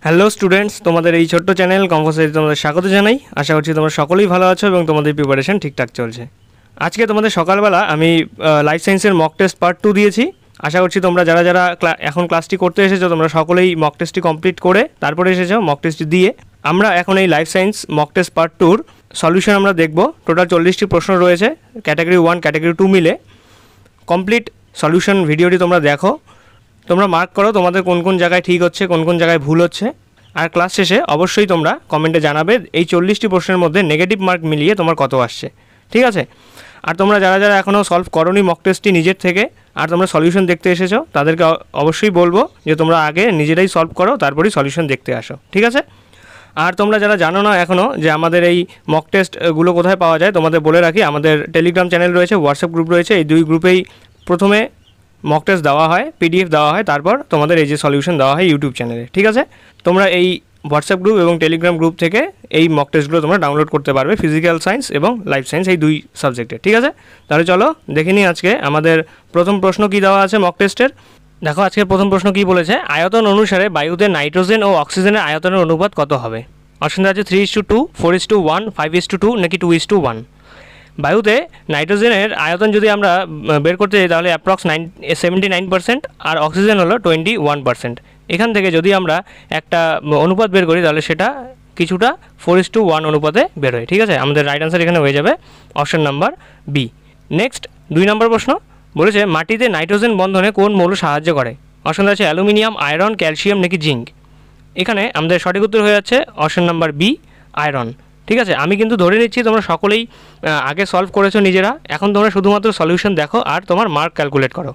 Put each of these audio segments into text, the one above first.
Hello students, তোমাদের এই ছোট্ট চ্যানেল কম্পোসাইজে তোমাদের স্বাগত জানাই। আশা করছি তোমরা সকলেই ভালো আছো এবং তোমাদের প্রিপারেশন ঠিকঠাক চলছে। আজকে তোমাদের সকালবেলা আমি লাইফ সায়েন্সের মক টেস্ট পার্ট 2 দিয়েছি। আশা করছি তোমরা যারা যারা এখন ক্লাসটি করতে এসেছো তোমরা সকলেই মক টেস্টটি কমপ্লিট করে তারপরে এসেছো মক টেস্টটি দিয়ে। আমরা এখন এই life science mock test part 2 solution আমরা দেখব। টোটাল 40টি প্রশ্ন রয়েছে, ক্যাটাগরি 1 ক্যাটাগরি 2 মিলে। কমপ্লিট সলিউশন ভিডিওটি তোমরা দেখো, তোমরা মার্ক করো তোমাদের কোন কোন জায়গায় ঠিক হচ্ছে, কোন কোন জায়গায় ভুল হচ্ছে। আর ক্লাস শেষে অবশ্যই তোমরা কমেন্টে জানাবে এই 40টি প্রশ্নের মধ্যে নেগেটিভ মার্ক মিলিয়ে তোমার কত আসছে, ঠিক আছে? আর তোমরা যারা যারা এখনও সলভ করোনি মক টেস্টটি নিজের থেকে আর তোমরা সলিউশন দেখতে এসেছো তাদেরকে অবশ্যই বলবো যে তোমরা আগে নিজেরাই সলভ করো, তারপরেই সলিউশন দেখতে আসো, ঠিক আছে? আর তোমরা যারা জানো না এখনও যে আমাদের এই মক টেস্টগুলো কোথায় পাওয়া যায়, তোমাদের বলে রাখি আমাদের টেলিগ্রাম চ্যানেল রয়েছে, হোয়াটসঅ্যাপ গ্রুপ রয়েছে। এই দুই গ্রুপেই প্রথমে মক টেস্ট দেওয়া হয়, পিডিএফ দেওয়া হয়, তারপর তোমাদের এই যে সলিউশন দেওয়া হয় ইউটিউব চ্যানেলে, ঠিক আছে? তোমরা এই হোয়াটসঅ্যাপ গ্রুপ এবং টেলিগ্রাম গ্রুপ থেকে এই মক টেস্টগুলো তোমরা ডাউনলোড করতে পারবে, ফিজিক্যাল সায়েন্স এবং লাইফ সায়েন্স এই দুই সাবজেক্টে, ঠিক আছে? তাহলে চলো দেখে নিই আজকে আমাদের প্রথম প্রশ্ন কী দেওয়া আছে মক টেস্টের। দেখো আজকের প্রথম প্রশ্ন কী বলেছে, আয়তন অনুসারে বায়ুতে নাইট্রোজেন ও অক্সিজেনের আয়তনের অনুপাত কত হবে? অপশন আছে 3:2, 4:1, 5:2 নাকি 2:1। বায়ুতে নাইট্রোজেনের আয়তন যদি আমরা বের করতে যাই তাহলে অ্যাপ্রক্স 79% আর অক্সিজেন হলো 21%। এখান থেকে যদি আমরা একটা অনুপাত বের করি তাহলে সেটা কিছুটা 4:1 অনুপাতে বেরোয়, ঠিক আছে? আমাদের রাইট আনসার এখানে হয়ে যাবে অপশন নাম্বার বি। নেক্সট 2 নম্বর প্রশ্ন বলেছে মাটিতে নাইট্রোজেন বন্ধনে কোন মৌল সাহায্য করে? অপশন আছে অ্যালুমিনিয়াম, আয়রন, ক্যালসিয়াম নাকি জিঙ্ক। এখানে আমাদের সঠিক উত্তর হয়ে যাচ্ছে অপশন নাম্বার বি, আয়রন, ঠিক আছে? আমি কিন্তু ধরে নিচ্ছি তোমরা সকলেই আগে সলভ করেছো নিজেরা, এখন তোমরা শুধুমাত্র সলিউশন দেখো আর তোমার মার্ক ক্যালকুলেট করো।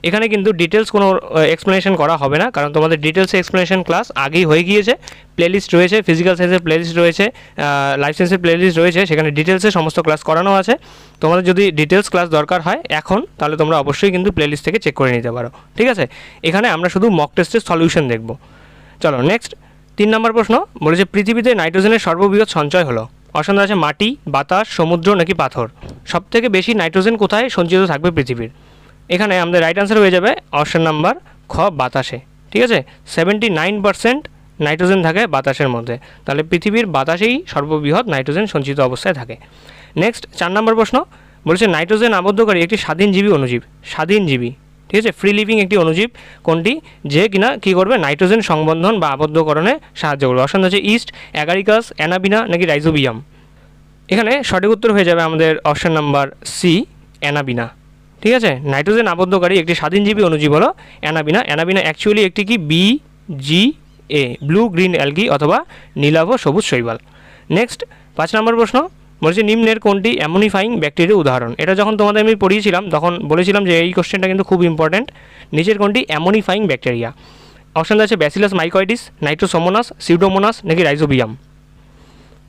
এখানে কিন্তু ডিটেলস কোনো এক্সপ্লেনেশন করা হবে না, কারণ তোমাদের ডিটেলসে এক্সপ্লেনেশন ক্লাস আগেই হয়ে গিয়েছে। প্লেলিস্ট রয়েছে, ফিজিক্যাল সায়েন্সের প্লেলিস্ট রয়েছে, লাইফ সায়েন্সের প্লেলিস্ট রয়েছে, সেখানে ডিটেলসে সমস্ত ক্লাস করানো আছে। তোমাদের যদি ডিটেলস ক্লাস দরকার হয় এখন, তাহলে তোমরা অবশ্যই কিন্তু প্লেলিস্ট থেকে চেক করে নিতে পারো, ঠিক আছে? এখানে আমরা শুধু মক টেস্টের সলিউশন দেখব। চলো নেক্সট 3 নম্বর প্রশ্ন বলেছে পৃথিবীতে নাইট্রোজেনের সর্ববৃহৎ সঞ্চয় হলো? অপশন আছে মাটি, বাতাস, সমুদ্র নাকি পাথর। সবথেকে বেশি নাইট্রোজেন কোথায় সঞ্চিত থাকবে পৃথিবীর? এখানে আমাদের রাইট আনসার হয়ে যাবে অপশন নাম্বার খ, বাতাসে, ঠিক আছে? 79% নাইট্রোজেন থাকে বাতাসের মধ্যে, তাহলে পৃথিবীর বাতাসেই সর্ববৃহৎ নাইট্রোজেন সঞ্চিত অবস্থায় থাকে। নেক্সট 4 নম্বর প্রশ্ন বলেছে নাইট্রোজেন আবদ্ধকারী একটি স্বাধীনজীবী অণুজীব। স্বাধীনজীবী, ঠিক আছে? ফ্রি লিভিং একটি অণুজীব কোনটি, যে কিনা কী করবে করবে সংবন্ধন বা আবদ্ধকরণে সাহায্য করবে? অপশন হচ্ছে ইস্ট, অ্যাগারিকাস, অ্যানাবিনা নাকি রাইজোবিয়াম। এখানে সঠিক উত্তর হয়ে যাবে আমাদের অপশন নাম্বার সি, অ্যানাবিনা, ঠিক আছে? নাইট্রোজেন আবদ্ধকারী একটি স্বাধীনজীবী অণুজীব হলো অ্যানাবিনা। অ্যানাবিনা অ্যাকচুয়ালি একটি কি BGA, ব্লু গ্রিন অ্যালগি অথবা নীলাভ সবুজ শৈবাল। নেক্সট 5 নম্বর প্রশ্ন বলছে নিম্নের কোনটি অ্যামোনিফাইং ব্যাকটেরিয়ার উদাহরণ? এটা যখন তোমাদের আমি পড়িয়েছিলাম তখন বলেছিলাম যে এই কোশ্চেনটা কিন্তু খুব ইম্পর্ট্যান্ট। নিচের কোনটি অ্যামোনিফাইং ব্যাকটেরিয়া? অপশন আছে ব্যাসিলাস মাইকয়েডিস, নাইট্রোসোমোনাস, সিউডোমোনাস নাকি রাইজোবিয়াম।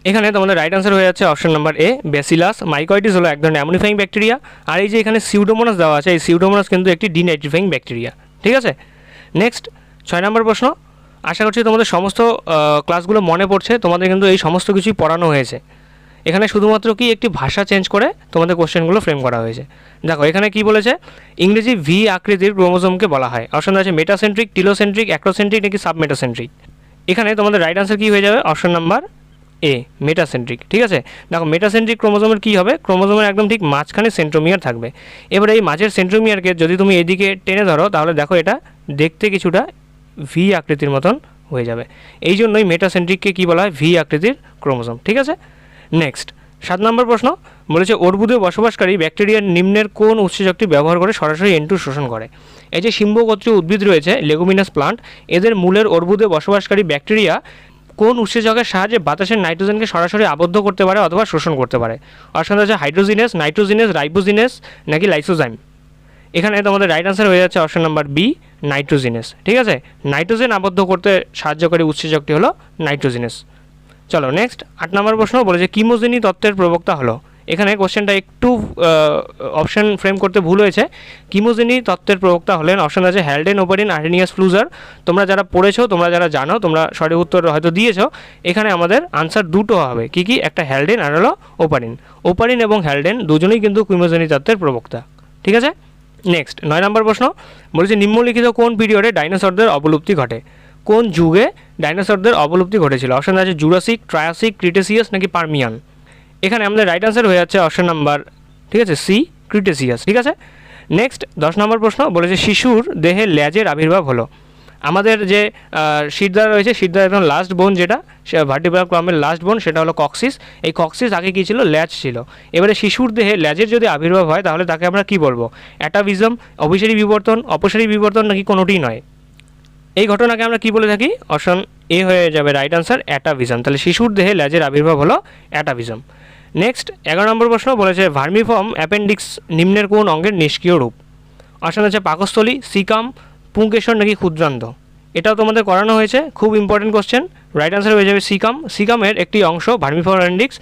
এখানে তোমাদের রাইট আনসার হয়ে যাচ্ছে option number A, bacillus mycoides হলো এক ধরনের অ্যামোনিফাইং ব্যাকটেরিয়া। আর এই যে এখানে সিউডোমোনাস দেওয়া আছে, এই সিউডোমোনাস কিন্তু একটি ডিনাইট্রিফাইং ব্যাকটেরিয়া, ঠিক আছে? নেক্সট 6 নম্বর প্রশ্ন, আশা করছি তোমাদের সমস্ত ক্লাসগুলো মনে পড়ছে, তোমাদের কিন্তু এই সমস্ত কিছুই পড়ানো হয়েছে। এখানে শুধুমাত্র কি একটি ভাষা চেঞ্জ করে তোমাদের কোশ্চেনগুলো ফ্রেম করা হয়েছে। দেখো এখানে কি বলেছে, ইংরেজি ভি আকৃতির ক্রোমোজোমকে বলা হয়। অপশন আছে মেটাসেন্ট্রিক, টিলোসেন্ট্রিক, অ্যাক্রোসেন্ট্রিক নাকি সাবমেটাসেন্ট্রিক। এখানে তোমাদের রাইট আনসার কী হয়ে যাবে অপশন নাম্বার এ, মেটাসেন্ট্রিক, ঠিক আছে? দেখো মেটাসেন্ট্রিক ক্রোমোজোমের কী হবে, ক্রোমোজোমের একদম ঠিক মাঝখানে সেন্ট্রোমিয়ার থাকবে। এবার এই মাঝের সেন্ট্রোমিয়ারকে যদি তুমি এদিকে টেনে ধরো তাহলে দেখো এটা দেখতে কিছুটা ভি আকৃতির মতন হয়ে যাবে। এই জন্যই মেটাসেন্ট্রিককে কী বলা হয়, ভি আকৃতির ক্রোমোজোম, ঠিক আছে? নেক্সট 7 নম্বর প্রশ্ন বলেছে অর্বুদে বসবাসকারী ব্যাকটেরিয়ার নিম্নের কোন উৎসেচকটি ব্যবহার করে সরাসরি N2 শোষণ করে? এই যে সিম্বগোত্রীয় উদ্ভিদ রয়েছে লেগুমিনাস প্লান্ট, এদের মূলের অর্বুদে বসবাসকারী ব্যাকটেরিয়া কোন উৎসেচকের সাহায্যে বাতাসের নাইট্রোজেনকে সরাসরি আবদ্ধ করতে পারে অথবা শোষণ করতে পারে? অপশন আছে হাইড্রোজিনেস, নাইট্রোজিনেস, রাইবোজিনেস নাকি লাইসোজাইম। এখানে তোমাদের রাইট আনসার হয়ে যাচ্ছে অপশন নাম্বার বি, নাইট্রোজিনেস, ঠিক আছে? নাইট্রোজেন আবদ্ধ করতে সাহায্যকারী উৎসেচকটি হলো নাইট্রোজিনেস। চলো নেক্সট 8 নম্বর প্রশ্ন বলেছে কিমোজেনি তত্ত্বের প্রবক্তা হলো? এখানে কোশ্চেনটা একটু অপশন ফ্রেম করতে ভুল হয়েছে। কিমোজেনি তত্ত্বের প্রবক্তা হলেন, অপশন আছে হ্যালডেন, ওপারিন, আর্হেনিয়াস, ফ্লুজার। তোমরা যারা পড়েছো, তোমরা যারা জানো, তোমরা সঠিক উত্তর হয়তো দিয়েছো। এখানে আমাদের আনসার দুটো হবে, কি কি, একটা হ্যালডেন আর হলো ওপারিন। ওপারিন এবং হ্যালডেন দুজনেই কিন্তু কিমোজেনি তত্ত্বের প্রবক্তা, ঠিক আছে? নেক্সট 9 নম্বর প্রশ্ন বলেছে নিম্নলিখিত কোন পিরিয়ডে ডাইনোসরদের অবলুপ্তি ঘটে? কোন যুগে ডাইনোসরদের অবলুপ্তি ঘটেছিল? অপশন আছে জুরাসিক, ট্রায়াসিক, ক্রিটেসিয়াস নাকি পারমিয়ান। এখানে আমাদের রাইট আনসার হয়ে যাচ্ছে অপশন নাম্বার, ঠিক আছে, সি, ক্রিটেসিয়াস। ঠিক আছে, নেক্সট 10 নম্বর প্রশ্ন বলেছে শিশুর দেহে ল্যাজের আবির্ভাব হলো। আমাদের যে শিরদাঁড়া রয়েছে, শিরদাঁড়ার একদম লাস্ট বোন যেটা, ভার্টিব্রাল কলামের লাস্ট বোন, সেটা হলো কক্সিস। এই কক্সিস আগে কী ছিল? ল্যাজ ছিল। এবারে শিশুর দেহে ল্যাজের যদি আবির্ভাব হয় তাহলে তাকে আমরা কী বলবো? অ্যাটাভিজম, অভিসারী বিবর্তন, অপসারী বিবর্তন নাকি কোনোটিই নয়? এই ঘটনাকে আমরা কি বলে থাকি? অপশন এ হয়ে যাবে রাইট আনসার, অ্যাটাভিজম। তাহলে শিশুর দেহে ল্যাজের আবির্ভাব হলো অ্যাটাভিজম। নেক্সট 11 নম্বর প্রশ্ন বলেছে ভার্মিফর্ম অ্যাপেন্ডিক্স নিম্নের কোন অঙ্গের নিষ্ক্রিয় রূপ? অপশন আছে পাকস্থলী, সিকাম, পুংকেশর নাকি ক্ষুদ্রান্ত। এটাও তোমাদের করানো হয়েছে, খুব ইম্পর্টেন্ট কোশ্চেন। রাইট আনসার হয়ে যাবে সিকাম। সিকামের একটি অংশ ভার্মিফর্ম অ্যাপেন্ডিক্স,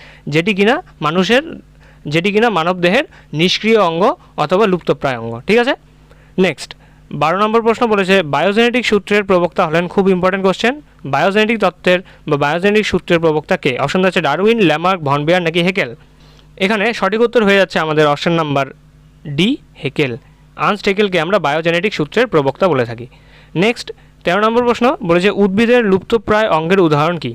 যেটি কিনা মানবদেহের নিষ্ক্রিয় অঙ্গ অথবা লুপ্তপ্রায় অঙ্গ। ঠিক আছে, নেক্সট 12 নম্বর প্রশ্ন বলেছে বায়োজেনেটিক সূত্রের প্রবক্তা হলেন, খুব ইম্পর্টেন্ট কোশ্চেন, বায়োজেনেটিক তত্ত্বের বা বায়োজেনেটিক সূত্রের প্রবক্তা কে? অপশন আছে ডারউইন, ল্যামার্ক, ভন বেয়ার নাকি হেকেল। এখানে সঠিক উত্তর হয়ে যাচ্ছে আমাদের option number D, Haeckel. Ernst হেকেলকে আমরা বায়োজেনেটিক সূত্রের প্রবক্তা বলে থাকি। নেক্সট 13 নম্বর প্রশ্ন বলেছে উদ্ভিদের লুপ্তপ্রায় অঙ্গের উদাহরণ কি?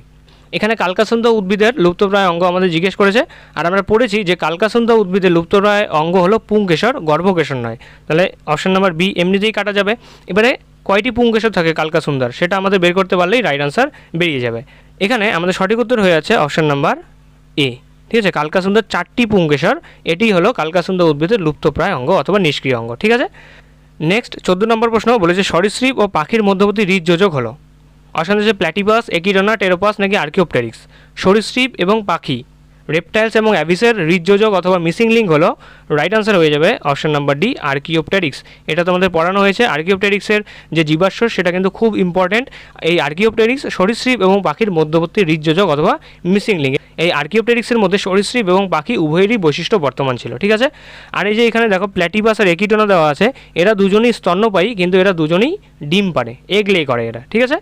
এখানে কালকাসুন্দা উদ্ভিদের লুপ্তপ্রায় অঙ্গ আমাদের জিজ্ঞেস করেছে, আর আমরা পড়েছি যে কালকাসুন্দা উদ্ভিদের লুপ্তপ্রায় অঙ্গ হলো পুংকেশর, গর্ভকেশর নয়। তাহলে অপশন নাম্বার বি এমনিতেই কাটা যাবে। এবারে কয়টি পুংকেশর থাকে কালকাসুন্দার, সেটা আমাদের বের করতে পারলেই রাইট আনসার বেরিয়ে যাবে। এখানে আমাদের সঠিক উত্তর হয়ে যাচ্ছে অপশন নাম্বার এ। ঠিক আছে, কালকাসুন্দার 4টি পুংকেশর, এটি হলো কালকাসুন্দা উদ্ভিদের লুপ্তপ্রায় অঙ্গ অথবা নিষ্ক্রিয় অঙ্গ। ঠিক আছে, নেক্সট 14 নম্বর প্রশ্ন বলেছে সরীসৃপ ও পাখির মধ্যবর্তী হৃদযোজক হলো। অপশন আছে প্ল্যাটিপাস, একিডনা, টেরোপাস নাকি আর্কিওপটেরিক্স। সরীসৃপ এবং পাখি, রেপটাইলস এবং অ্যাভিসের হৃদযোজক অথবা মিসিং লিঙ্ক হলো, রাইট আনসার হয়ে যাবে অপশন নাম্বার ডি, আর্কিওপটেরিক্স। এটা তোমাদের পড়ানো হয়েছে। আর্কিওপটেরিক্সের যে জীবাশ্ম সেটা কিন্তু খুব ইম্পর্টেন্ট। এই আর্কিওপটেরিক্স সরীসৃপ এবং পাখির মধ্যবর্তী হৃদযোজক অথবা মিসিং লিঙ্ক। এই আর্কিওপটেরিক্সের মধ্যে সরীসৃপ এবং পাখি উভয়েরই বৈশিষ্ট্য বর্তমান ছিল। ঠিক আছে, আর এই যে এখানে দেখো প্ল্যাটিপাস আর একিডনা দেওয়া আছে, এরা দুজনেই স্তন্যপায়ী, কিন্তু এরা দুজনেই ডিম পারে, এগ লে করে এরা। ঠিক আছে,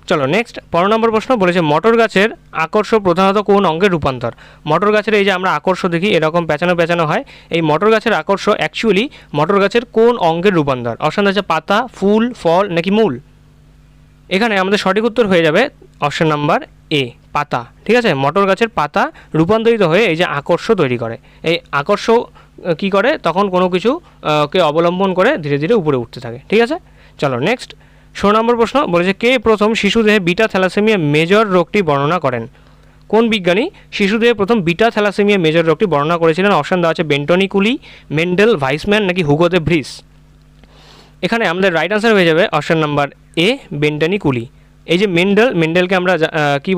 চলো নেক্সট 15 নম্বর প্রশ্ন বলেছে মটর গাছের আকর্ষ প্রধানত কোন অঙ্গের রূপান্তর? মটর গাছের এই যে আমরা আকর্ষ দেখি এরকম পেঁচানো পেঁচানো হয়, এই মটর গাছের আকর্ষ অ্যাকচুয়ালি মটর গাছের কোন অঙ্গের রূপান্তর? অপশন আছে পাতা, ফুল, ফল নাকি মূল। এখানে আমাদের সঠিক উত্তর হয়ে যাবে অপশন নাম্বার এ, পাতা। ঠিক আছে, মটর গাছের পাতা রূপান্তরিত হয়ে এই যে আকর্ষ তৈরি করে। এই আকর্ষ কি করে? তখন কোনো কিছু কে অবলম্বন করে ধীরে ধীরে উপরে উঠতে থাকে। ঠিক আছে, চলো নেক্সট 16 নম্বর প্রশ্ন বলেছে কে প্রথম শিশুদেহে বিটা থ্যালাসেমিয়া মেজর রোগটি বর্ণনা করেন? কোন বিজ্ঞানী শিশুদেহে প্রথম বিটা থ্যালাসেমিয়া মেজর রোগটি বর্ণনা করেছিলেন? অপশন দেওয়া আছে বেন্টনি কুলি, মেন্ডেল, ভাইসম্যান নাকি হুগো দে ভ্রিস। এখানে আমাদের রাইট আনসার হয়ে যাবে অপশন নাম্বার এ, বেন্টনি কুলি। এই যে মেন্ডেলকে আমরা কি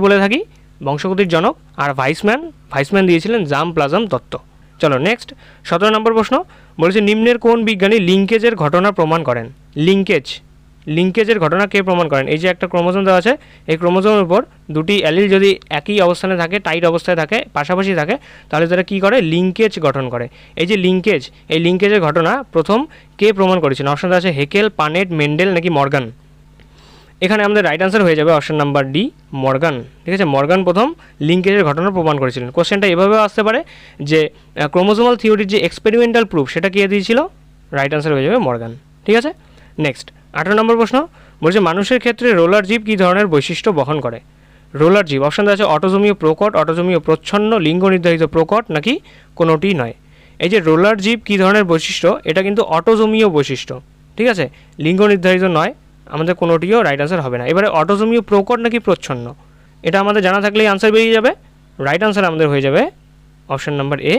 বলে থাকি? বংশগতির জনক। আর ভাইসম্যান দিয়েছিলেন জাম প্লাজম তত্ত্ব। চলো নেক্সট 17 নম্বর প্রশ্ন বলেছে নিম্নের কোন বিজ্ঞানী লিঙ্কেজের ঘটনা প্রমাণ করেন? লিঙ্কেজের ঘটনা কে প্রমাণ করেন? এই যে একটা ক্রোমোজোম দেওয়া আছে, এই ক্রোমোজোমের উপর দুটি অ্যালিল যদি একই অবস্থানে থাকে, টাইট অবস্থায় থাকে, পাশাপাশি থাকে, তাহলে তারা কী করে? লিঙ্কেজ গঠন করে। এই যে এই লিঙ্কেজের ঘটনা প্রথম কে প্রমাণ করেছেন? অপশনটা আছে হেকেল, পানেট, মেন্ডেল নাকি মর্গান। এখানে আমাদের রাইট আনসার হয়ে যাবে অপশন নাম্বার ডি, মর্গান। ঠিক আছে, মর্গান প্রথম লিঙ্কেজের ঘটনা প্রমাণ করেছিলেন। কোশ্চেনটা এভাবেও আসতে পারে যে ক্রোমোজোমাল থিওরির যে এক্সপেরিমেন্টাল প্রুফ সেটা কে দিয়েছিল? রাইট আনসার হয়ে যাবে মর্গান। ঠিক আছে, নেক্সট 18 নম্বর প্রশ্ন বলছে মানুষের ক্ষেত্রে রোলার জীব কী ধরনের বৈশিষ্ট্য বহন করে? রোলার জীব অপশন আছে অটোজোমীয় প্রকট, অটোজোমীয় প্রচ্ছন্ন, লিঙ্গ নির্ধারিত প্রকট নাকি কোনোটি নয়। এই যে রোলার জীব কী ধরনের বৈশিষ্ট্য, এটা কিন্তু অটোজোমীয় বৈশিষ্ট্য। ঠিক আছে, লিঙ্গ নির্ধারিত নয়, আমাদের কোনোটিও রাইট আনসার হবে না। এবারে অটোজোমীয় প্রকট নাকি প্রচ্ছন্ন, এটা আমাদের জানা থাকলেই আনসার বেরিয়ে যাবে। রাইট আনসার আমাদের হয়ে যাবে অপশন নাম্বার এ,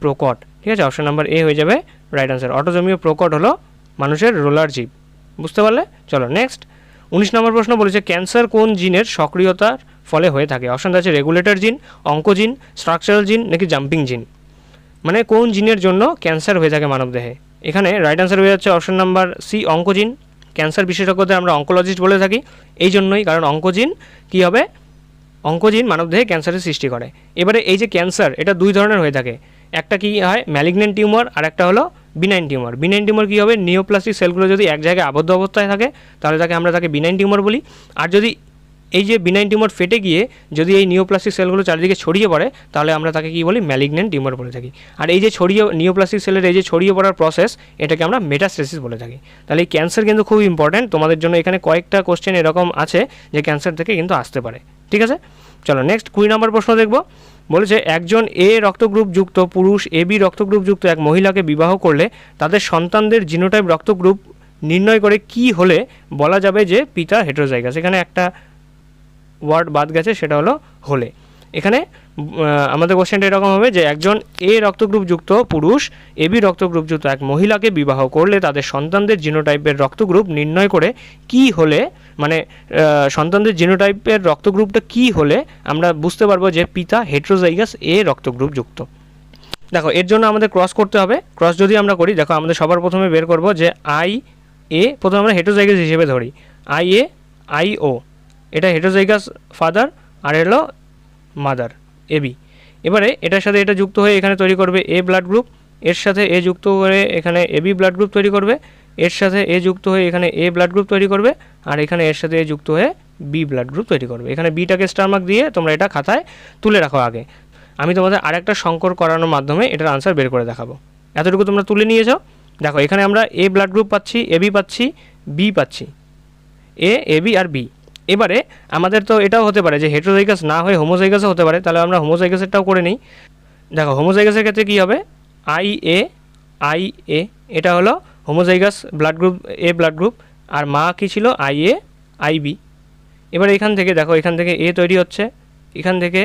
প্রকট। ঠিক আছে, অপশন নাম্বার এ হয়ে যাবে রাইট আনসার। অটোজোমীয় প্রকট হলো মানুষের রোলার জীব। বুঝতে পারলে? চলো নেক্সট 19 নম্বর প্রশ্ন বলেছে ক্যান্সার কোন জিনের সক্রিয়তার ফলে হয়ে থাকে? অপশন আছে রেগুলেটর জিন, অঙ্কোজিন, স্ট্রাকচারাল জিন নাকি জাম্পিং জিন। মানে কোন জিনের জন্য ক্যান্সার হয়ে থাকে মানবদেহে? এখানে রাইট আনসার হয়ে যাচ্ছে option number C, oncogene. Cancer বিশেষজ্ঞদের আমরা অঙ্কোলজিস্ট বলে থাকি এই জন্যই, কারণ অঙ্কোজিন মানবদেহে ক্যান্সারের সৃষ্টি করে। এবারে এই যে ক্যান্সার, এটা দুই ধরনের হয়ে থাকে। একটা কি হয় ম্যালিগন্যান্ট টিউমার, আর একটা হলো বিনাইন টিউমার। বিনাইন টিউমার কী হবে? নিওপ্লাস্টিক সেলগুলো যদি এক জায়গায় আবদ্ধ অবস্থায় থাকে তাহলে আমরা তাকে বিনাইন টিউমার বলি। আর যদি এই যে বিনাইন টিউমার ফেটে গিয়ে যদি এই নিওপ্লাস্টিক সেলগুলো চারিদিকে ছড়িয়ে পড়ে তাহলে আমরা তাকে কী বলি, ম্যালিগন্যান্ট টিউমার বলে থাকি। আর এই যে নিওপ্লাস্টিক সেলের এই যে ছড়িয়ে পড়ার প্রসেস, এটাকে আমরা মেটাস্টেসিস বলে থাকি। তাহলে এই ক্যান্সার কিন্তু খুব ইম্পর্ট্যান্ট তোমাদের জন্য। এখানে কয়েকটা কোশ্চেন এরকম আছে যে ক্যান্সার থেকে কিন্তু আসতে পারে, ঠিক আছে। চলো নেক্সট 20 নম্বর প্রশ্ন দেখব। বলেছে একজন এ রক্ত গ্রুপ যুক্ত পুরুষ এবি রক্ত গ্রুপ যুক্ত এক মহিলাকে বিবাহ করলে তাদের সন্তানদের জিনোটাইপ রক্ত গ্রুপ নির্ণয় করে কি হলে বলা যাবে যে পিতা হেটেরোজাইগাস। এখানে একটা ওয়ার্ড বাদ গেছে, সেটা হলো হলে। এখানে আমাদের কোশ্চেনটা এরকম হবে যে একজন এ রক্তগ্রুপ যুক্ত পুরুষ এবি রক্তগ্রুপ যুক্ত এক মহিলাকে বিবাহ করলে তাদের সন্তানদের জিনোটাইপের রক্তগ্রুপ নির্ণয় করে কি হলে, মানে সন্তানদের জিনোটাইপের রক্তগ্রুপটা কি হলে আমরা বুঝতে পারবো যে পিতা হেটেরোজাইগাস এ রক্তগ্রুপ যুক্ত। দেখো এর জন্য আমাদের ক্রস করতে হবে। ক্রস যদি আমরা করি, দেখো আমাদের সবার প্রথমে বের করব যে আই এ, প্রথমে আমরা হেটেরোজাইগাস হিসেবে ধরি আই এ আই ও, এটা হেটেরোজাইগাস ফাদার আর হলো মাদার এবি। এবারে এটার সাথে এটা যুক্ত হয়ে এখানে তৈরি করবে এ ব্লাড গ্রুপ, এর সাথে এ যুক্ত করে এখানে এবি ব্লাড গ্রুপ তৈরি করবে, এর সাথে এ যুক্ত হয়ে এখানে এ ব্লাড গ্রুপ তৈরি করবে, আর এখানে এর সাথে এ যুক্ত হয়ে বি ব্লাড গ্রুপ তৈরি করবে। এখানে বিটাকে স্টার মার্ক দিয়ে তোমরা এটা খাতায় তুলে রাখো আগে। আমি তোমাদের আরেকটা সংকর করানোর মাধ্যমে এটার আনসার বের করে দেখাবো। এতটুকু তোমরা তুলে নিয়েছো। দেখো এখানে আমরা এ ব্লাড গ্রুপ পাচ্ছি, এবি পাচ্ছি, বি পাচ্ছি, এ এবি আর বি। এবারে আমাদের তো এটাও হতে পারে যে হেটেরোজাইগাস না হয়ে হোমোজাইগাসও হতে পারে, তাহলে আমরা হোমোজাইগাসেরটাও করে নিই। দেখো হোমোজাইগাসের ক্ষেত্রে কী হবে, আই এ, এটা হলো হোমোজাইগাস ব্লাড গ্রুপ, এ ব্লাড গ্রুপ, আর মা কী ছিল আই এ আই বি। এবার এখান থেকে দেখো এখান থেকে এ তৈরি হচ্ছে, এখান থেকে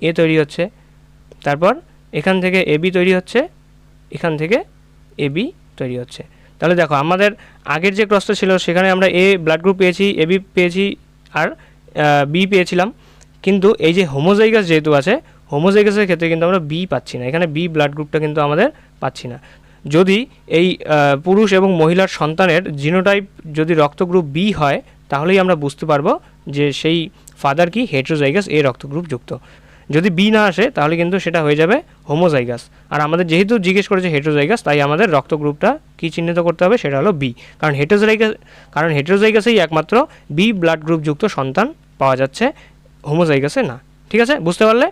এ তৈরি হচ্ছে, তারপর এখান থেকে এবি তৈরি হচ্ছে, এখান থেকে এবি তৈরি হচ্ছে। তাহলে দেখো আমাদের আগের যে ক্রসটা ছিল সেখানে আমরা এ ব্লাড গ্রুপ পেয়েছি, এবি পেয়েছি আর বি পেয়েছিলাম, কিন্তু এই যে হোমোজাইগাস যেহেতু আছে, হোমোজাইগাসের ক্ষেত্রে কিন্তু আমরা বি পাচ্ছি না, এখানে বি ব্লাড গ্রুপটা কিন্তু আমাদের পাচ্ছি না। যদি এই পুরুষ এবং মহিলার সন্তানের জিনোটাইপ যদি রক্ত গ্রুপ বি হয় তাহলেই আমরা বুঝতে পারবো যে সেই ফাদার কি হেটেরোজাইগাস এ রক্ত গ্রুপ যুক্ত। যদি বি না আসে তাহলে কিন্তু সেটা হয়ে যাবে হোমোজাইগাস। আর আমাদের যেহেতু জিজ্ঞেস করেছে হেটেরোজাইগাস, তাই আমাদের রক্ত গ্রুপটা কী চিহ্নিত করতে হবে, সেটা হলো বি। কারণ হেটেরোজাইগাসেই একমাত্র বি ব্লাড গ্রুপ যুক্ত সন্তান পাওয়া যাচ্ছে, হোমোজাইগাসে না। ঠিক আছে, বুঝতে পারলে?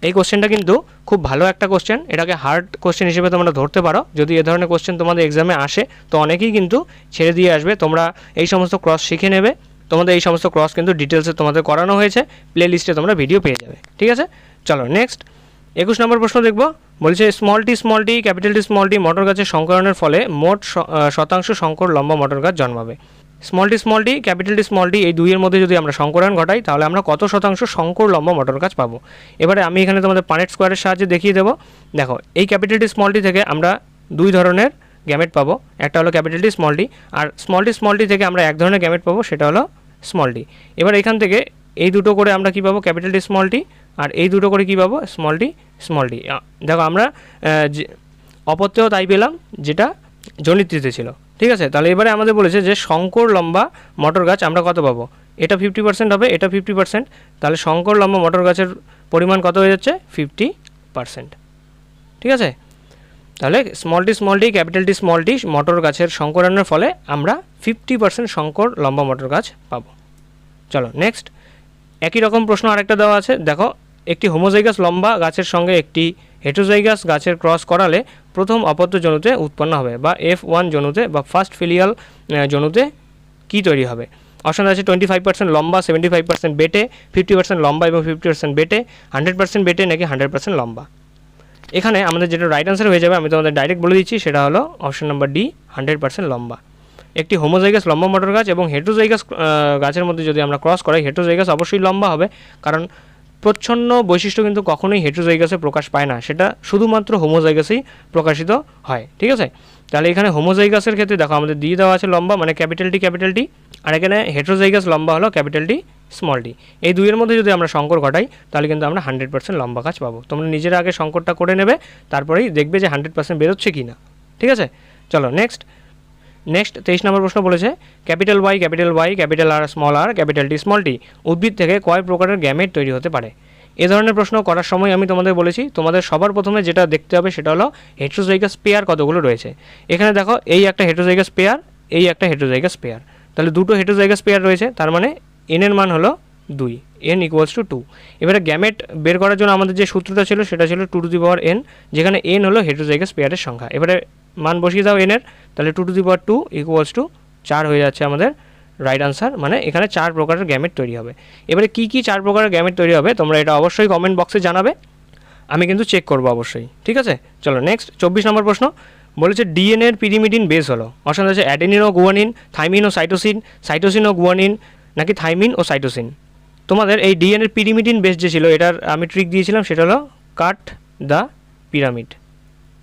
এই কোশ্চেনটা কিন্তু খুব ভালো একটা কোশ্চেন, এটাকে হার্ড কোশ্চেন হিসেবে তোমরা ধরতে পারো। যদি এ ধরনের কোশ্চেন তোমাদের এক্সামে আসে তো অনেকেই কিন্তু ছেড়ে দিয়ে আসবে। তোমরা এই সমস্ত ক্রস শিখে নেবে, তোমাদের এই সমস্ত ক্রস কিন্তু ডিটেলসে তোমাদের করানো হয়েছে, প্লে লিস্টে তোমরা ভিডিও পেয়ে যাবে। ঠিক আছে, চলো নেক্সট 21 নম্বর প্রশ্ন দেখব। বলছে small T capital T small T মটর গাছের সংকরণের ফলে মোট শতাংশ সংকর লম্বা মটর গাছ জন্মাবে। Small T capital T small T এই দুইয়ের মধ্যে যদি আমরা সংকরণ ঘটাই তাহলে আমরা কত শতাংশ সংকর লম্বা মটর গাছ পাবো। এবারে আমি এখানে তোমাদের পানেট স্কোয়ারের সাহায্যে দেখিয়ে দেবো। দেখো এই ক্যাপিটাল টি স্মল টি থেকে আমরা দুই ধরনের গ্যামেট পাবো, একটা হলো ক্যাপিটাল টি স্মল টি, আর স্মল টি থেকে আমরা এক ধরনের গ্যামেট পাবো, সেটা হলো স্মল টি। এবার এখান থেকে এই দুটো করে আমরা কী পাবো, ক্যাপিটাল টি স্মল টি, আর এই দুটো করে কী পাবো, স্মল টি। দেখো আমরা অপত্যও তাই পেলাম যেটা জনিত্রীতে ছিল। ঠিক আছে, তাহলে এবারে আমাদের বলেছে যে শঙ্কর লম্বা মটর গাছ আমরা কত পাবো, এটা 50% হবে, এটা 50%, তাহলে শঙ্কর লম্বা মটর গাছের পরিমাণ কত হয়ে যাচ্ছে, 50%। ঠিক আছে, তাহলে small T capital T small T মটর গাছের সংকরণের ফলে আমরা 50% শঙ্কর লম্বা মটর গাছ পাবো। চলো নেক্সট, একই রকম প্রশ্ন আরেকটা দেওয়া আছে। দেখো একটি হোমোজাইগাস লম্বা গাছের সঙ্গে একটি হেটেরোজাইগাস গাছের ক্রস করালে প্রথম অপত্য জনুতে উৎপন্ন হবে, বা F1 জনুতে বা ফার্স্ট ফিলিয়াল জনুতে কী তৈরি হবে। অপশন আছে 25% লম্বা, 75% বেটে, 50% লম্বা এবং 50% বেটে, 100% বেটে নাকি 100% লম্বা। এখানে আমাদের যেটা রাইট আনসার হয়ে যাবে আমি তোমাদের ডাইরেক্ট বলে দিচ্ছি, সেটা হলো অপশন নাম্বার ডি, 100% লম্বা। একটি হোমোজাইগাস লম্বা মটর গাছ এবং হেটেরোজাইগাস গাছের মধ্যে যদি আমরা ক্রস করাই, হেটেরোজাইগাস অবশ্যই লম্বা হবে, কারণ প্রচ্ছন্ন বৈশিষ্ট্য কিন্তু কখনোই হেটেরোজাইগাসে প্রকাশ পায় না, সেটা শুধুমাত্র হোমোজাইগাসেই প্রকাশিত হয়। ঠিক আছে, তাহলে এখানে হোমোজাইগাসের ক্ষেত্রে দেখো আমাদের দিয়ে দেওয়া আছে লম্বা মানে ক্যাপিটাল টি, আর এখানে হেটেরোজাইগাস লম্বা হলো ক্যাপিটাল টি স্মল টি। এই দুইয়ের মধ্যে যদি আমরা সংকর ঘটাই তাহলে কিন্তু আমরা 100% লম্বা গাছ পাবো। তোমরা নিজেরা আগে সংকরটা করে নেবে, তারপরেই দেখবে যে 100% বেরোচ্ছে কি না। ঠিক আছে, চলো নেক্সট 23 নম্বর প্রশ্ন বলেছে capital Y, capital R, capital T small T উদ্ভিদ থেকে কয় প্রকারের গ্যামেট তৈরি হতে পারে। এ ধরনের প্রশ্ন করার সময় আমি তোমাদের বলেছি তোমাদের সবার প্রথমে যেটা দেখতে হবে সেটা হলো হেটেরোজাইগাস পেয়ার কতগুলো রয়েছে। এখানে দেখো এই একটা হেটেরোজাইগাস পেয়ার, এই একটা হেটেরোজাইগাস পেয়ার, তাহলে দুটো হেটেরোজাইগাস পেয়ার রয়েছে, তার মানে এন এর মান হলো 2, n ইকুয়ালস টু 2। এবারে গ্যামেট বের করার জন্য আমাদের যে সূত্রটা ছিল সেটা ছিল 2 টু দি পাওয়ার n, যেখানে n হলো হেটেরোজাইগাস পেয়ারের সংখ্যা। এবারে মান বসিয়ে দাও n এর, তাহলে 2 to the power 2 equals to 4 হয়ে যাচ্ছে আমাদের রাইট আনসার। মানে এখানে 4 প্রকারের গ্যামেট তৈরি হবে। এবারে কী কী 4 প্রকারের গ্যামেট তৈরি হবে তোমরা এটা অবশ্যই কমেন্ট বক্সে জানাবে, আমি কিন্তু চেক করবো অবশ্যই, ঠিক আছে। চলো নেক্সট 24 নম্বর প্রশ্ন বলেছে ডিএনএর পিরিমিডিন বেস হলো। অপশন আছে অ্যাডেনিন ও গুয়ানিন, থাইমিন ও সাইটোসিন, সাইটোসিন ও গুয়ানিন, নাকি থাইমিন ও সাইটোসিন। তোমাদের এই ডিএনএর পিরিমিডিন বেস যে ছিল এটার আমি ট্রিক দিয়েছিলাম, সেটা হলো cut the pyramid,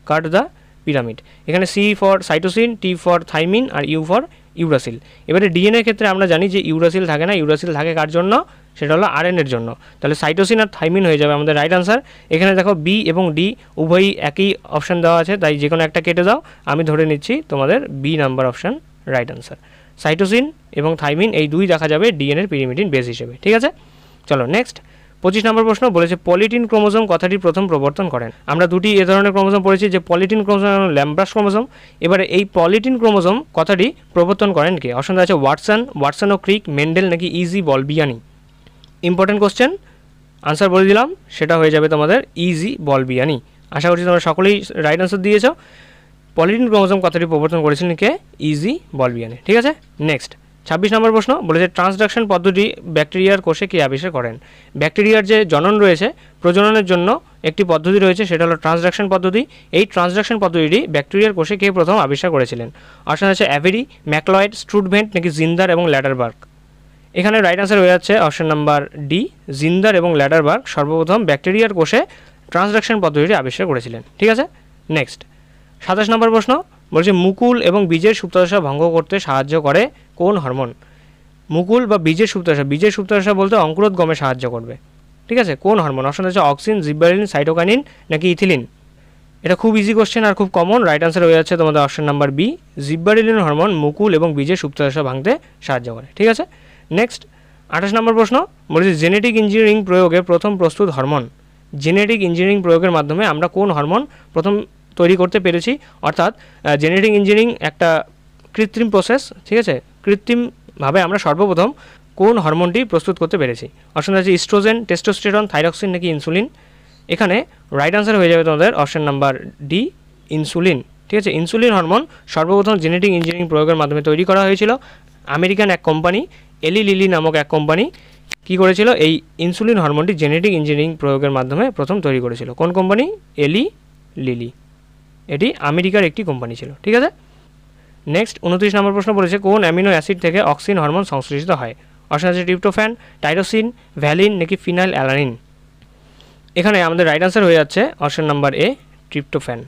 cut the pyramid. এখানে C for cytosine, T for thymine আর ইউ ফর ইউরাসিল। এবারে ডিএনএর ক্ষেত্রে আমরা জানি যে ইউরাসিল থাকে না, ইউরাসিল থাকে কার জন্য, সেটা হলো আরএনএর জন্য। তাহলে সাইটোসিন আর থাইমিন হয়ে যাবে আমাদের রাইট আনসার। এখানে দেখো বি এবং ডি উভয়ই একই অপশান দেওয়া আছে, তাই যে কোনো একটা কেটে দাও। আমি ধরে নিচ্ছি তোমাদের B number option right answer. Cytosine এবং থাইমিন এই দুই দেখা যাবে ডিএনএর পিরিমিডিন বেস হিসেবে, ঠিক আছে। চলো নেক্সট 25 নম্বর প্রশ্ন বলেছে পলিটিন ক্রোমোজোম কথাটি প্রথম প্রবর্তন করেন। আমরা দুটি এ ধরনের ক্রোমোজোম পড়েছি, যে পলিটিন ক্রোমোজোম এবং ল্যাম্ব্রাস ক্রোমোজোম। এবারে এই পলিটিন ক্রোমোজোম কথাটি প্রবর্তন করেন কে? অপশন আছে ওয়াটসন ও ক্রিক, মেন্ডেল, নাকি ইজি বলবিয়ানি। ইম্পর্টেন্ট কোশ্চেন, আনসার বলে দিলাম, সেটা হয়ে যাবে তোমাদের ইজি বলবিয়ানি। আশা করছি তোমরা সকলেই রাইট আনসার দিয়েছ। পলিটিন ক্রোমোজোম কথাটি প্রবর্তন করেছিলেন কে? ইজি বলবিয়ানি, ঠিক আছে। নেক্সট 26 নম্বর প্রশ্ন বলেছে ট্রান্সডাকশন পদ্ধতি ব্যাকটেরিয়ার কোষে কে আবিষ্কার করেন? ব্যাকটেরিয়ার যে জনন রয়েছে, প্রজননের জন্য একটি পদ্ধতি রয়েছে, সেটা হলো ট্রান্সডাকশন পদ্ধতি। এই ট্রান্সডাকশন পদ্ধতিটি ব্যাকটেরিয়ার কোষে কে প্রথম আবিষ্কার করেছিলেন? অপশন আছে অ্যাভেরি, ম্যাকলয়েড, স্ট্রুডভেন্ট, নাকি জিন্দার এবং ল্যাডারবার্গ। এখানে রাইট আনসার হয়ে যাচ্ছে অপশন নাম্বার ডি, জিন্দার এবং ল্যাডারবার্গ সর্বপ্রথম ব্যাকটেরিয়ার কোষে ট্রান্সডাকশন পদ্ধতিটি আবিষ্কার করেছিলেন, ঠিক আছে। নেক্সট 27 নম্বর প্রশ্ন বলছে মুকুল এবং বীজের সুপ্তদশা ভঙ্গ করতে সাহায্য করে কোন হরমোন? মুকুল বা বীজের সুপ্তদশা বলতে অঙ্কুরোদ্গমে সাহায্য করবে, ঠিক আছে। কোন হরমোন? অপশন আছে অক্সিন, জিব্বারেলিন, সাইটোকাইনিন, নাকি ইথিলিন। এটা খুব ইজি কোশ্চেন আর খুব কমন। রাইট আনসার হয়ে যাচ্ছে তোমাদের অপশন নাম্বার বি, জিব্বারেলিন হরমোন মুকুল এবং বীজের সুপ্তদশা ভাঙতে সাহায্য করে, ঠিক আছে। নেক্সট 28 নম্বর প্রশ্ন বলেছে জেনেটিক ইঞ্জিনিয়ারিং প্রয়োগে প্রথম প্রস্তুত হরমোন। জেনেটিক ইঞ্জিনিয়ারিং প্রয়োগের মাধ্যমে আমরা কোন হরমোন প্রথম তৈরি করতে পেরেছি? অর্থাৎ জেনেটিক ইঞ্জিনিয়ারিং একটা কৃত্রিম প্রসেস, ঠিক আছে। কৃত্রিমভাবে আমরা সর্বপ্রথম কোন হরমোনটি প্রস্তুত করতে পেরেছি? অপশন আছে ইস্ট্রোজেন, টেস্টোস্টেরন, থাইরক্সিন, নাকি ইনসুলিন। এখানে রাইট আনসার হয়ে যাবে তোমাদের অপশন নাম্বার ডি, ইনসুলিন, ঠিক আছে। ইনসুলিন হরমোন সর্বপ্রথম জেনেটিক ইঞ্জিনিয়ারিং প্রয়োগের মাধ্যমে তৈরি করা হয়েছিল। আমেরিকান এক কোম্পানি, এলি লিলি নামক এক কোম্পানি কী করেছিল? এই ইনসুলিন হরমোনটি জেনেটিক ইঞ্জিনিয়ারিং প্রয়োগের মাধ্যমে প্রথম তৈরি করেছিল। কোন কোম্পানি? এলি লিলি। এটি আমেরিকার একটি কোম্পানি ছিল, ঠিক আছে। নেক্সট 29 নম্বর প্রশ্ন বলেছে কোন অ্যামিনো অ্যাসিড থেকে অক্সিন হরমোন সংশ্লেষিত হয়? অপশন আছে ট্রিপ্টোফ্যান, টাইরোসিন, ভ্যালিন, নাকি ফিনাইল অ্যালানিন। এখানে আমাদের রাইট আনসার হয়ে যাচ্ছে অপশন নাম্বার এ, ট্রিপ্টোফ্যান,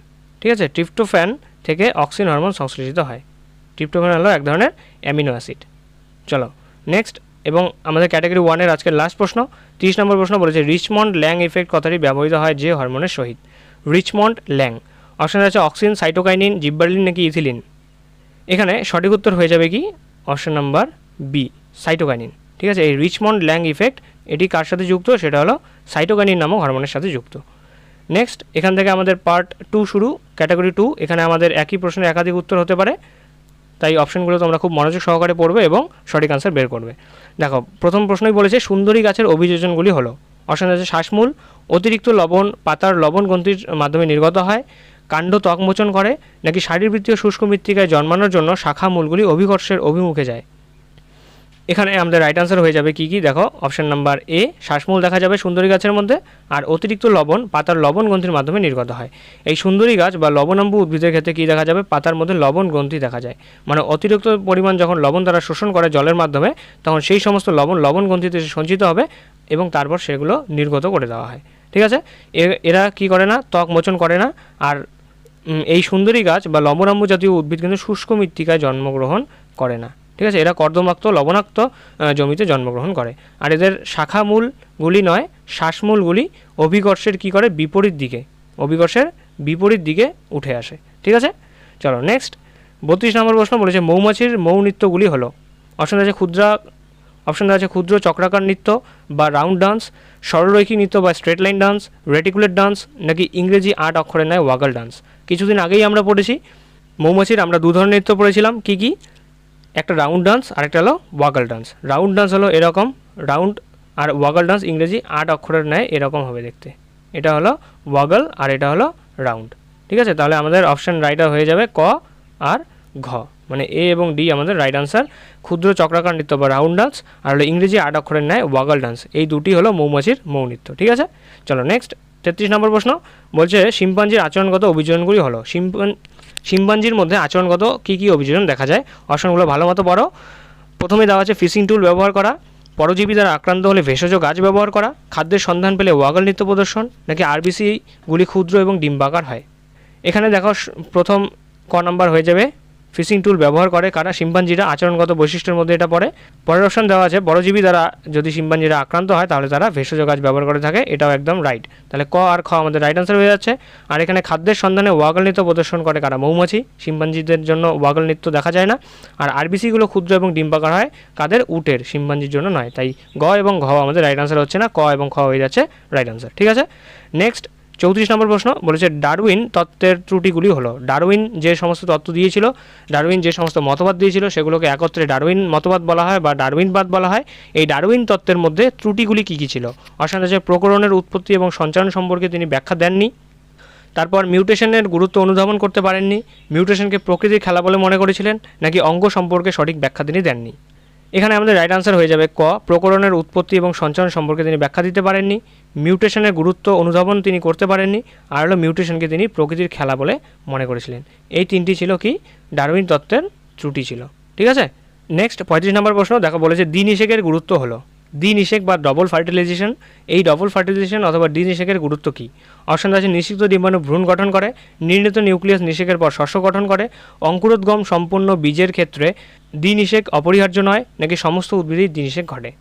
ঠিক আছে। ট্রিপ্টোফ্যান থেকে অক্সিন হরমোন সংশ্লেষিত হয়। ট্রিপ্টোফ্যান হলো এক ধরনের অ্যামিনো অ্যাসিড। চলো নেক্সট, এবং আমাদের ক্যাটাগরি 1-এর আজকের লাস্ট প্রশ্ন 30 নম্বর প্রশ্ন বলেছে রিচমন্ড ল্যাং ইফেক্ট কথাটি ব্যবহৃত হয় যে হরমোনের সহিত? রিচমন্ড ল্যাং। অপশন আছে অক্সিন, সাইটোকাইনিন, জিব্বারলিন, নাকি ইথিলিন। এখানে সঠিক উত্তর হয়ে যাবে কি? অপশন নাম্বার বি, সাইটোকাইনিন, ঠিক আছে। এই রিচমন্ড ল্যাং ইফেক্ট এটি কার সাথে যুক্ত? সেটা হলো সাইটোকাইনিন নামক হরমোনের সাথে যুক্ত। নেক্সট এখান থেকে আমাদের পার্ট 2 শুরু, ক্যাটাগরি 2। এখানে আমাদের একই প্রশ্নের একাধিক উত্তর হতে পারে, তাই অপশনগুলো তোমরা খুব মনোযোগ সহকারে পড়বে এবং সঠিক আনসার বের করবে। দেখো প্রথম প্রশ্নই বলেছে সুন্দরী গাছের অভিযোজনগুলি হলো। অপশন আছে শ্বাসমূল, অতিরিক্ত লবণ পাতার লবণ গ্রন্থির মাধ্যমে নির্গত হয়, কাণ্ড ত্বক মোচন করে, নাকি শারীরবৃত্তীয় শুষ্ক মৃত্তিকায় জন্মানোর জন্য শাখা মূলগুলি অভিকর্ষের অভিমুখে যায়। এখানে আমাদের রাইট আনসার হয়ে যাবে কি কি? দেখো অপশন নাম্বার এ, শ্বাসমূল দেখা যাবে সুন্দরী গাছের মধ্যে, আর অতিরিক্ত লবণ পাতার লবণ গ্রন্থির মাধ্যমে নির্গত হয়। এই সুন্দরী গাছ বা লবণাম্বু উদ্ভিদের ক্ষেত্রে কী দেখা যাবে? পাতার মধ্যে লবণ গ্রন্থি দেখা যায়। মানে অতিরিক্ত পরিমাণ যখন লবণ তারা শোষণ করে জলের মাধ্যমে, তখন সেই সমস্ত লবণ গ্রন্থিতে সঞ্চিত হবে এবং তারপর সেগুলো নির্গত করে দেওয়া হয়, ঠিক আছে। এরা কি করে না? ত্বক মোচন করে না। আর এই সুন্দরী গাছ বা লবণাম্বু জাতীয় উদ্ভিদ কিন্তু শুষ্ক মৃত্তিকায় জন্মগ্রহণ করে না, ঠিক আছে। এরা কর্দমাক্ত লবণাক্ত জমিতে জন্মগ্রহণ করে। আর এদের শাখামূলগুলি নয়, শ্বাসমূলগুলি অভিকর্ষের কী করে? বিপরীত দিকে উঠে আসে, ঠিক আছে। চলো নেক্সট 32 নম্বর প্রশ্ন বলেছে মৌমাছির মৌ নৃত্যগুলি হলো। অপশন আছে ক্ষুদ্র চক্রাকার নৃত্য বা রাউন্ড ডান্স, সরলরৈখিক নৃত্য বা স্ট্রেট লাইন ডান্স, রেটিকুলেট ডান্স, নাকি ইংরেজি 8 অক্ষরের ন্যায় ওয়াগল ডান্স। কিছুদিন আগেই আমরা পড়েছি মৌমাছির আমরা দু ধরনের নৃত্য পড়েছিলাম, কি কি? একটা রাউন্ড ডান্স আর একটা হলো ওয়াগল ডান্স। রাউন্ড ডান্স হলো এরকম, রাউন্ড আর ওয়াগল ডান্স ইংরেজি 8 অক্ষরের ন্যায় এরকম হবে দেখতে। এটা হলো ওয়াগল আর এটা হলো রাউন্ড। ঠিক আছে, তাহলে আমাদের অপশান রাইট হয়ে যাবে ক আর ঘ, মানে এ এবং ডি আমাদের রাইট আনসার। ক্ষুদ্র চক্রাকার নৃত্য বা রাউন্ড ডান্স আর হলো ইংরেজি 8 অক্ষরের ন্যায় ওয়াগল ডান্স, এই দুটি হলো মৌমাছির মৌ নৃত্য। ঠিক আছে, চলো নেক্সট 33 নম্বর প্রশ্ন বলছে শিম্পাঞ্জির আচরণগত অভিযোজনগুলি হলো। শিম্পাঞ্জির মধ্যে আচরণগত কী কী অভিযোজন দেখা যায়? অপশনগুলো ভালো মতো পড়ো। প্রথমে দেওয়া আছে ফিশিং টুল ব্যবহার করা, পরজীবী দ্বারা আক্রান্ত হলে ভেষজ গাছ ব্যবহার করা, খাদ্যের সন্ধান পেলে ওয়াগল নৃত্য প্রদর্শন, নাকি আরবিসিগুলি ক্ষুদ্র এবং ডিম্বাকার হয়। এখানে দেখো প্রথম ক নাম্বার হয়ে যাবে, ফিশিং টুল ব্যবহার করে কারা? শিম্পাঞ্জিরা। আচরণগত বৈশিষ্ট্যের মধ্যে এটা পড়ে। পরের অপশন দেওয়া আছে পরজীবী দ্বারা যদি শিম্পাঞ্জিরা আক্রান্ত হয় তাহলে তারা ভেষজ গাছ ব্যবহার করে থাকে, এটাও একদম রাইট। তাহলে ক আর খ আমাদের রাইট আনসার হয়ে যাচ্ছে। আর এখানে খাদ্যের সন্ধানে ওয়াগল নৃত্য প্রদর্শন করে কারা? মৌমাছি। শিম্পাঞ্জিদের জন্য ওয়াগল নৃত্য দেখা যায় না। আর আরবিসিগুলো ক্ষুদ্র এবং ডিম্বাকার হয় কাদের? উটের, শিম্পাঞ্জির জন্য নয়। তাই গ এবং ঘ আমাদের রাইট আনসার হচ্ছে না, ক এবং খ হয়ে যাচ্ছে রাইট আনসার। ঠিক আছে, নেক্সট 34 নম্বর প্রশ্ন বলেছে ডারউইন তত্ত্বের ত্রুটিগুলি হলো। ডারউইন যে সমস্ত তত্ত্ব দিয়েছিল, ডারউইন যে সমস্ত মতবাদ দিয়েছিল সেগুলোকে একত্রে ডারউইন মতবাদ বলা হয় বা ডারউইনবাদ বলা হয়। এই ডারউইন তত্ত্বের মধ্যে ত্রুটিগুলি কী কী ছিল? অপশন আছে প্রকরণের উৎপত্তি এবং সঞ্চারণ সম্পর্কে তিনি ব্যাখ্যা দেননি, তারপর মিউটেশনের গুরুত্ব অনুধাবন করতে পারেননি, মিউটেশনকে প্রকৃতির খেলা বলে মনে করেছিলেন, নাকি অঙ্গ সম্পর্কে সঠিক ব্যাখ্যা তিনি দেননি। এখানে আমাদের রাইট আনসার হয়ে যাবে ক, প্রকরণের উৎপত্তি এবং সঞ্চারণ সম্পর্কে তিনি ব্যাখ্যা দিতে পারেননি, মিউটেশনের গুরুত্ব অনুধাবন তিনি করতে পারেননি, আর হলো মিউটেশনকে তিনি প্রকৃতির খেলা বলে মনে করেছিলেন। এই তিনটি ছিল কি ডারউইন তত্ত্বের ত্রুটি ছিল। ঠিক আছে, নেক্সট 35 নম্বর প্রশ্ন দেখো বলেছে দ্বিনিষেকের গুরুত্ব হলো। দ্বিনিষেক বা ডবল ফার্টিলাইজেশন, এই ডবল ফার্টিলাইজেশন অথবা দ্বিনিষেকের গুরুত্ব কী? অপশন আছে নিষিক্ত ডিম্বাণু ভ্রূণ গঠন করে, নির্ণীত নিউক্লিয়াস নিষেকের পর শস্য গঠন করে, অঙ্কুরোদ্গম সম্পূর্ণ বীজের ক্ষেত্রে দ্বিনিষেক অপরিহার্য নয়, নাকি সমস্ত উদ্ভিদেই দ্বিনিষেক ঘটে।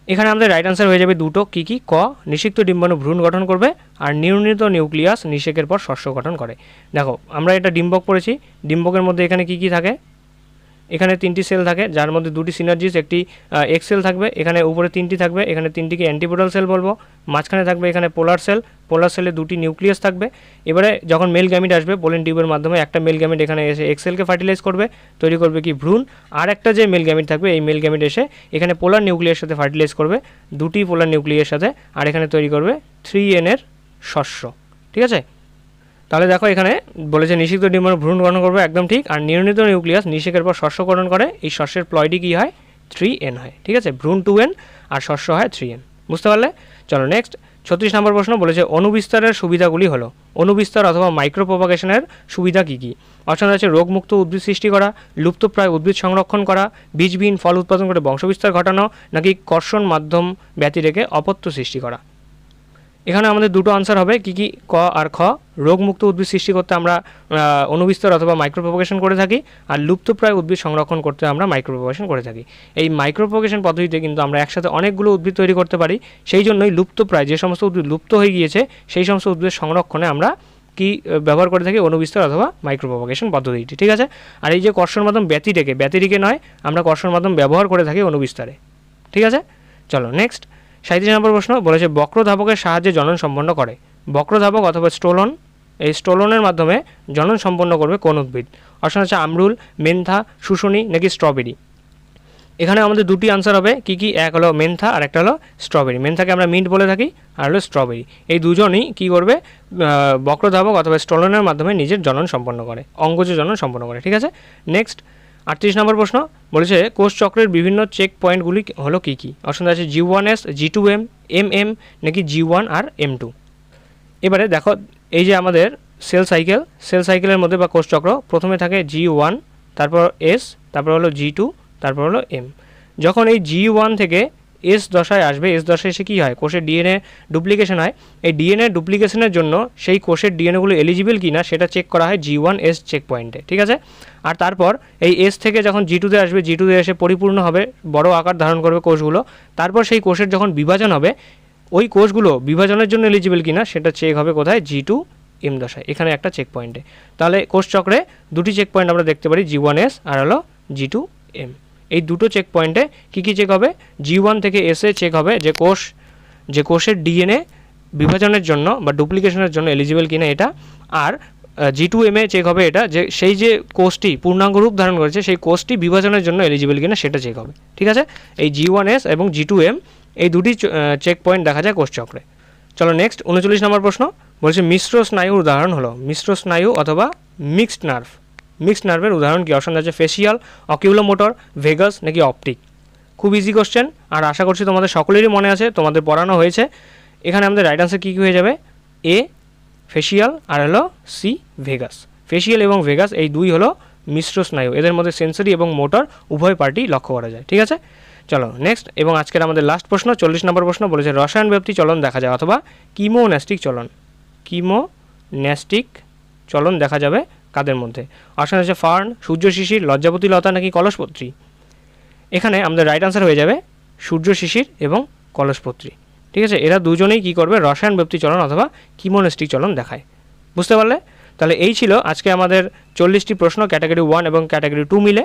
এখানে আমাদের রাইট আনসার হয়ে যাবে দুটো, কী কী? ক, নিষিক্ত ডিম্বাণু ভ্রূণ গঠন করবে, আর নির্ণীত নিউক্লিয়াস নিষেকের পর শস্য গঠন করে। দেখো আমরা এটা ডিম্বক পড়েছি, ডিম্বকের মধ্যে এখানে কী কী থাকে? এখানে 3টি সেল থাকে যার মধ্যে 2টি সিনার্জিস, একটি এক্স সেল থাকবে, এখানে উপরে 3টি থাকবে, এখানে 3টিকে অ্যান্টিপোডাল সেল বলবো, মাঝখানে থাকবে এখানে পোলার সেল, পোলার সেলে 2টি নিউক্লিয়াস থাকবে। এবারে যখন মেল গ্যামিট আসবে পোলেন টিউবের মাধ্যমে একটা মেল গ্যামিট এখানে এসে এক্স সেলকে ফার্টিলাইজ করবে, তৈরি করবে কি ভ্রূণ, আর একটা যে মেল গ্যামিট থাকবে এই মেল গ্যামিট এসে এখানে পোলার নিউক্লিয়াসের সাথে ফার্টিলাইজ করবে, 2টি পোলার নিউক্লিয়াসের সাথে, আর এখানে তৈরি করবে 3N এর শস্য। ঠিক আছে, তাহলে দেখো এখানে বলেছে নিষিক্ত ডিম্বাণু ভ্রূণ গঠন করবে, একদম ঠিক। আর নির্ণীত নিউক্লিয়াস নিষেকের পর শস্য গঠন করে, এই শস্যের প্লয়টি কী হয়? 3N হয়। ঠিক আছে, ভ্রূণ 2N আর শস্য হয় 3N। বুঝতে পারলে? চলো নেক্সট 36 নম্বর প্রশ্ন বলেছে অনুবিস্তারের সুবিধাগুলি হলো। অনুবিস্তার অথবা মাইক্রো প্রপাগেশনের সুবিধা কী কী? অপশন আছে রোগমুক্ত উদ্ভিদ সৃষ্টি করা, লুপ্তপ্রায় উদ্ভিদ সংরক্ষণ করা, বীজবিহীন ফল উৎপাদন করে বংশবিস্তার ঘটানো, নাকি কর্ষণ মাধ্যম ব্যতি রেখে অপত্য সৃষ্টি করা। এখানে আমাদের দুটো আনসার হবে, কি কি? ক আর খ। রোগমুক্ত উদ্ভিদ সৃষ্টি করতে আমরা অনুবিস্তার অথবা মাইক্রোপ্রোপাগেশন করে থাকি, আর লুপ্তপ্রায় উদ্ভিদ সংরক্ষণ করতে আমরা মাইক্রোপ্রোপাগেশন করে থাকি। এই মাইক্রোপ্রোপাগেশন পদ্ধতিতে কিন্তু আমরা একসাথে অনেকগুলো উদ্ভিদ তৈরি করতে পারি, সেই জন্যই লুপ্তপ্রায় যে সমস্ত উদ্ভিদ লুপ্ত হয়ে গিয়েছে সেই সমস্ত উদ্ভিদের সংরক্ষণে আমরা কি ব্যবহার করে থাকি? অনুবিস্তার অথবা মাইক্রোপ্রোপাগেশন পদ্ধতিটি। ঠিক আছে, আর এই যে কর্ষণ মাধ্যম ব্যতিরেকে নয়, আমরা কর্ষণ মাধ্যম ব্যবহার করে থাকি অনুবিস্তারে। ঠিক আছে, চলো নেক্সট 37 নম্বর প্রশ্ন বলেছে বক্রধাবকের সাহায্যে জনন সম্পন্ন করে। বক্রধাবক অথবা স্টোলন, এই স্টোলনের মাধ্যমে জনন সম্পন্ন করবে কোন উদ্ভিদ? অপশন আছে আমরুল, মেন্থা, শুশনি, নাকি স্ট্রবেরি। এখানে আমাদের দুটি আনসার হবে, কি কি? এক হলো মেন্থা আর একটা হলো স্ট্রবেরি। মেন্থাকে আমরা মিন্ট বলে থাকি, আর হলো স্ট্রবেরি। এই দুজনই কী করবে? বক্রধাবক অথবা স্টোলনের মাধ্যমে নিজের জনন সম্পন্ন করে, অঙ্গজ জনন সম্পন্ন করে। ঠিক আছে, নেক্সট 38 নম্বর প্রশ্ন বলেছে কোষ চক্রের বিভিন্ন চেক পয়েন্টগুলি হলো কী কী? অপশন আছে G1S, G2M, MM, নাকি G1 আর M2। এবারে দেখো এই যে আমাদের সেল সাইকেলের মধ্যে বা কোষ চক্র, প্রথমে থাকে G1, তারপর S, তারপর হলো G2, তারপর হলো M। যখন এই G1 থেকে এস দশায় আসবে, এস দশায় এসে কী হয়? কোষের ডিএনএ ডুপ্লিকেশন হয়। এই ডিএনএ ডুপ্লিকেশনের জন্য সেই কোষের ডিএনএগুলো এলিজিবল কি না সেটা চেক করা হয় G1S চেক পয়েন্টে। ঠিক আছে, আর তারপর এই এস থেকে যখন G2তে আসবে, G2তে এসে পরিপূর্ণ হবে, বড় আকার ধারণ করবে কোষগুলো, তারপর সেই কোষের যখন বিভাজন হবে, ওই কোষগুলো বিভাজনের জন্য এলিজিবল কি না সেটা চেক হবে কোথায়? G2M দশায়, এখানে একটা চেক পয়েন্টে। তাহলে কোষ চক্রে দুটি চেক পয়েন্ট আমরা দেখতে পারি, G1S আর হলো G2M। এই দুটো চেক পয়েন্টে কী কী চেক হবে? G1 থেকে এসে চেক হবে যে কোষের ডিএনএ বিভাজনের জন্য বা ডুপ্লিকেশনের জন্য এলিজিবল কিনা এটা, আর G2M চেক হবে এটা যে সেই যে কোষটি পূর্ণাঙ্গ রূপ ধারণ করেছে সেই কোষটি বিভাজনের জন্য এলিজিবল কিনা সেটা চেক হবে। ঠিক আছে, এই G1S এবং G2M এই দুটি চেক পয়েন্ট দেখা যায় কোষচক্রে। চলো নেক্সট 39 নম্বর প্রশ্ন বলছে মিশ্র স্নায়ুর উদাহরণ হলো মিশ্র স্নায়ু অথবা মিক্সড নার্ভ। মিক্সড নার্ভের উদাহরণ কি? অপশন আছে ফেসিয়াল, অকিউলোমোটর, ভেগাস নাকি অপটিক। খুব ইজি কোশ্চেন, আর আশা করছি তোমাদের সকলেরই মনে আছে, তোমাদের পড়ানো হয়েছে। এখানে আমাদের রাইট আনসার কী কী হয়ে যাবে? এ ফেসিয়াল আর হলো সি ভেগাস। ফেসিয়াল এবং ভেগাস এই দুই হলো মিশ্র স্নায়ু, এদের মধ্যে সেন্সরি এবং মোটর উভয় পার্টি লক্ষ্য করা যায়। ঠিক আছে, চলো নেক্সট এবং আজকের আমাদের লাস্ট প্রশ্ন 40 নম্বর প্রশ্ন বলেছে রসায়ন ব্যাপ্তি চলন দেখা যায় অথবা কিমোন্যাস্টিক চলন। কিমোন্যাস্টিক চলন দেখা যাবে কাদের মধ্যে? অপশন আছে ফার্ন, সূর্য শিশির, লজ্জাপতি লতা নাকি কলসপত্রী। এখানে আমাদের রাইট আনসার হয়ে যাবে সূর্য শিশির এবং কলসপত্রী। ঠিক আছে, এরা দুজনেই কী করবে? রসায়ন ব্যাপ্তি চলন অথবা কিমোন্যাস্টিক চলন দেখায়। বুঝতে পারলে? তাহলে এই ছিল আজকে আমাদের 40টি প্রশ্ন ক্যাটাগরি 1 এবং ক্যাটাগরি 2 মিলে।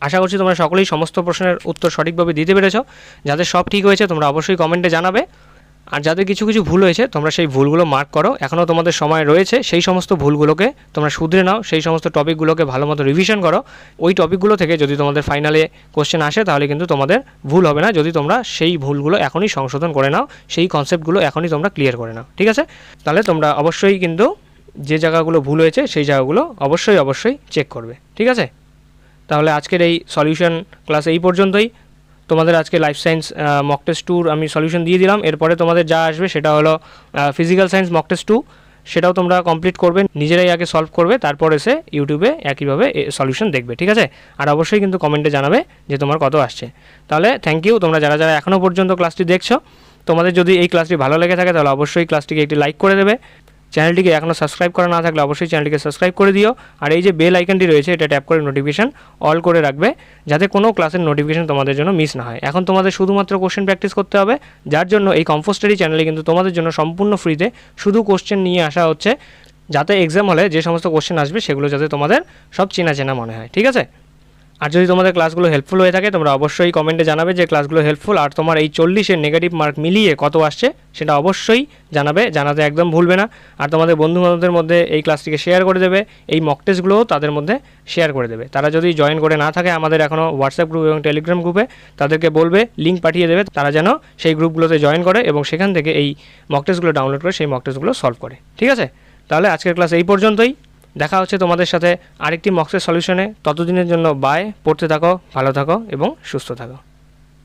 আশা করছি তোমরা সকলেই সমস্ত প্রশ্নের উত্তর সঠিকভাবে দিতে পেরেছো। যাদের সব ঠিক হয়েছে তোমরা অবশ্যই কমেন্টে জানাবে, আর যাদের কিছু কিছু ভুল হয়েছে তোমরা সেই ভুলগুলো মার্ক করো। এখনও তোমাদের সময় রয়েছে, সেই সমস্ত ভুলগুলোকে তোমরা শুধরে নাও, সেই সমস্ত টপিকগুলোকে ভালো মতো রিভিশন করো। ওই টপিকগুলো থেকে যদি তোমাদের ফাইনালে কোশ্চেন আসে তাহলে কিন্তু তোমাদের ভুল হবে না, যদি তোমরা সেই ভুলগুলো এখনই সংশোধন করে নাও, সেই কনসেপ্টগুলো এখনই তোমরা ক্লিয়ার করে নাও। ঠিক আছে, তাহলে তোমরা অবশ্যই কিন্তু যে জায়গাগুলো ভুল হয়েছে সেই জায়গাগুলো অবশ্যই চেক করবে। ঠিক আছে, তাহলে আজকের এই সলিউশন ক্লাস এই পর্যন্তই। তোমাদের আজকে লাইফ সায়েন্স মক টেস্ট 2 আমি সলিউশন দিয়ে দিলাম। এরপরে তোমাদের যা আসবে সেটা হলো ফিজিক্যাল সায়েন্স মক টেস্ট 2, সেটাও তোমরা কমপ্লিট করবে, নিজেরাই আগে সলভ করবে, তারপর এসে ইউটিউবে একইভাবে সলিউশন দেখবে। ঠিক আছে, আর অবশ্যই কিন্তু কমেন্টে জানাবে যে তোমার কত আসছে। তাহলে থ্যাংক ইউ তোমরা যারা যারা এখনও পর্যন্ত ক্লাসটি দেখছো। তোমাদের যদি এই ক্লাসটি ভালো লেগে থাকে তাহলে অবশ্যই ক্লাসটিকে একটি লাইক করে দেবে। চ্যানেলটিকে এখনও সাবস্ক্রাইব করা না থাকলে অবশ্যই চ্যানেলটিকে সাবস্ক্রাইব করে দিও, আর এই যে বেল আইকনটি রয়েছে এটা ট্যাপ করে নোটিফিকেশন অল করে রাখবে, যাতে কোনো ক্লাসের নোটিফিকেশন তোমাদের জন্য মিস না হয়। এখন তোমাদের শুধুমাত্র কোশ্চেন প্র্যাকটিস করতে হবে, যার জন্য এই কম্পোস্টারি চ্যানেলে কিন্তু তোমাদের জন্য সম্পূর্ণ ফ্রিতে শুধু কোশ্চেন নিয়ে আসা হচ্ছে, যাতে এক্সাম হলে যে সমস্ত কোশ্চেন আসবে সেগুলো যাতে তোমাদের সব চেনা চেনা মনে হয়। ঠিক আছে, আর যদি তোমাদের ক্লাসগুলো হেল্পফুল হয়ে থাকে তোমরা অবশ্যই কমেন্টে জানাবে যে ক্লাসগুলো হেল্পফুল, আর তোমার এই 40-এর নেগেটিভ মার্ক মিলিয়ে কত আসছে সেটা অবশ্যই জানাতে একদম ভুলবে না। আর তোমাদের বন্ধুবান্ধবদের মধ্যে এই ক্লাসটিকে শেয়ার করে দেবে, এই মক টেস্টগুলোও তাদের মধ্যে শেয়ার করে দেবে। তারা যদি জয়েন করে না থাকে আমাদের এখনও হোয়াটসঅ্যাপ গ্রুপ এবং টেলিগ্রাম গ্রুপে, তাদেরকে বলবে লিঙ্ক পাঠিয়ে দেবে, তারা যেন সেই গ্রুপগুলোতে জয়েন করে এবং সেখান থেকে এই মক টেস্টগুলো ডাউনলোড করে সেই মক টেস্টগুলো সলভ করে। ঠিক আছে, তাহলে আজকের ক্লাস এই পর্যন্তই। দেখা হচ্ছে তোমাদের সাথে আরেকটি মক টেস্ট সলিউশনে। ততদিনের জন্য বাই, পড়তে থাকো, ভালো থাকো এবং সুস্থ থাকো।